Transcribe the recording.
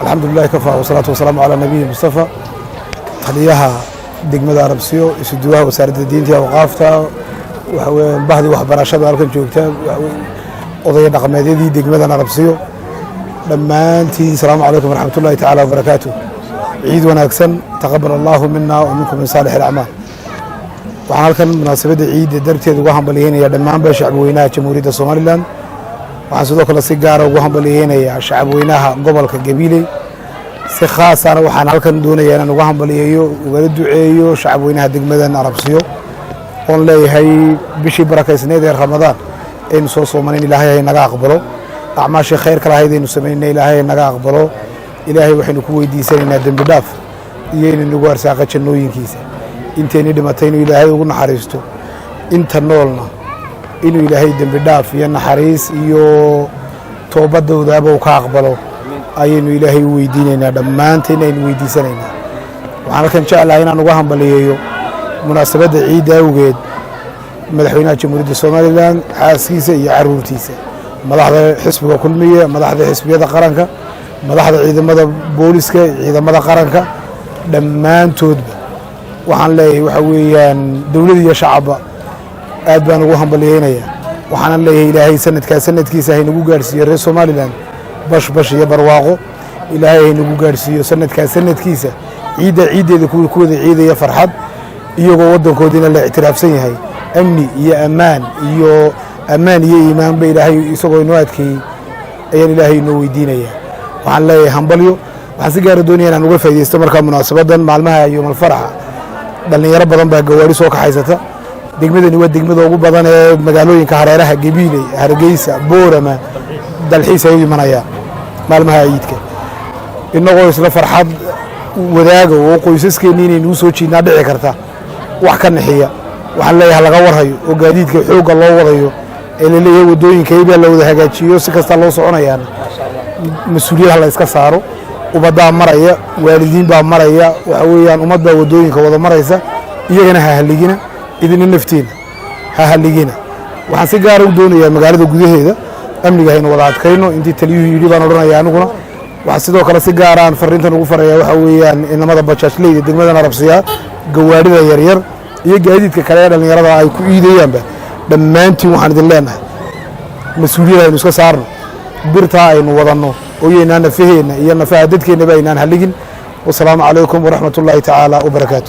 الحمد لله كفى والصلاة والسلام على نبي مصطفى تحليها دقمة عربسيو يسدوها وسارة الدين تيا وقافتها وبهدي وحبراشة هالكن جوجتا وضيع رقميدي دقمة عربسيو لما أنتي السلام عليكم ورحمة الله تعالى وبركاته عيد وناكسن تقبل الله منا ومنكم من صالح الأعمال waxaan halkan munaasabada ciid darteed ugu hambalyeynaya dhammaan shacabweynaha Jamhuuriyadda Soomaaliland waxaan sidoo kale si gaar ah ugu hambalyeynaya shacabweynaha gobolka Gabiley si khaas ah waxaan halkan doonayaa inaan ugu hambalyeeyo uga duceeyo shacabweynaha degmadan Arabsiyo oo leeyahay bishii barakaysneed ee Ramadaan in soo soomanin Ilaahay naga aqbalo acmaasha khayrka lahayd inuu sameeyay Ilaahay naga aqbalo Ilaahay waxaynu ku weydiisanaynaa dambi dhaaf iyo inuu nagu arsaaqo jannooyinkiisa inteeni dhimatay inuu Ilaahay ugu naxariisto inta noolna inuu Ilaahay dambi dhaaf iyo naxariis iyo toobadoodaaba uu ka aqbalo ayaynu Ilaahay u weydiinaynaa dhammaanteen aynu weydiisanaynaa waxaan halkan jeclahay inaan ugu hambaliyeeyo munaasabada ciid awgeed madaxweynaha Jamhuuriyadda Soomaaliland xaaskiisa iyo caruurtiisa madaxda xisbiga kulmiye madaxda xisbiyada qaranka madaxda ciidamada booliska ciidamada qaranka dhammaantoodba waxaan leeyahay waxa weeyaan dawladda iyo shacabba aad baan ugu hambalyeynaya waxaan leeyahay Ilaahay sanadkiisa hay nagu gaarsiiyo reer Soomaaliland bash iyo barwaaqo Ilaahay hay nagu gaarsiiyo sanadkiisa ciideeda ku wada ciidaya farxad iyagoo wadankoodina la ictiraafsan yahay amni iyo amaan iyo iimaan bay Ilaahay isagoo inoo adkeeyay ayaan Ilaahay inoo weydiinaya waxaan leeyahay hambalyo waxaan si gaar ah doonayaa inaan uga faa'iideysto marka munaasabadan maalmaha yawmal faraxa dhalinyaro badan baa gawaari soo ka haysata degmadani waa degmada ugu badan ee magaalooyinka hareeraha Gabiley Hargeysa Boorama dalxiis ay imanayaan maalmaha ciidka inagoo isla farxad wadaaga oo qoysaskeena inaynu soo jiidnaa dhici karta wax ka naxiya waxaan leeyahay laga warhayo oo gaadiidka xoogga loo wadayo ee leeyahay wadooyinka ay la wada hagaajiyo si kasta loo soconayaan mas'uuliyad la iska saaro ubada maraya waalidiin baa maraya waxa weeyaan ummadda wadooyinka wada maraysa iyagana ha haligina idin naftiina ha haligina waxaan si gaar ah u doonayaa magaalada gudaheeda amniga aynu wada adkayno intii taliyuhu yiri baan oranayaa aniguna waxa sidoo kale si gaar ah fariintan ugu faraya waxa weeyaan inamada bajaajleyda degmada Arabsiya gawaarida yaryar iyo gaadiidka kale ee dhalinyarada ay ku iidayaanba dhammaantiin waxaan idin leenahay mas'uuliyad aynu iska saarno birta aynu wadano oo yeena nafaheena iyo nafaha dadkeena ba inaan haligin والسلام عليكم ورحمة الله تعالى وبركاته.